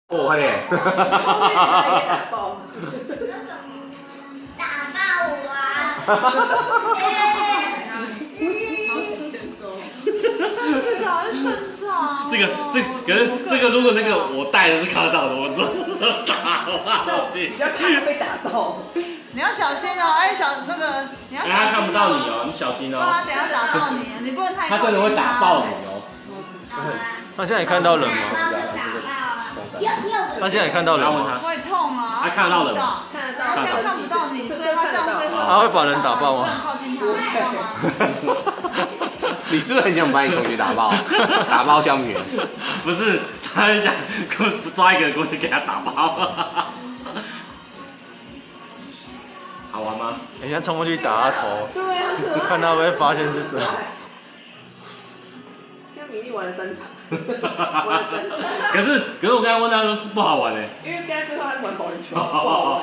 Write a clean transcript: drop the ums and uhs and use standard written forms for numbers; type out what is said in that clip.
哦，快点！后面下一个打爆。那什么？打爆我啊！这小孩正常。可是这个如果那个我戴的是看得到的，我怎么打我？比较怕他被打到。你要小心哦，哎，那个你要小心、他看不到你哦，你小心哦。他等下打到你，你不能太。他真的会打爆你哦。他现在也看到人吗？他现在也看到人吗？会痛吗？他看得到人吗？看得到，他现在看不到你，所以他这样会。他会把人打爆吗？靠近他，知道吗？你是不是很想把你同学打爆？打爆香园？不是，他是想抓一个人过去给他打爆。好玩吗？你先冲过去打他头，对啊，很可爱。看他会不会发现是谁。跟米粒玩了3场，玩了3场。可是我刚才问他说不好玩嘞。因为刚才最后他是玩保龄球，不好玩。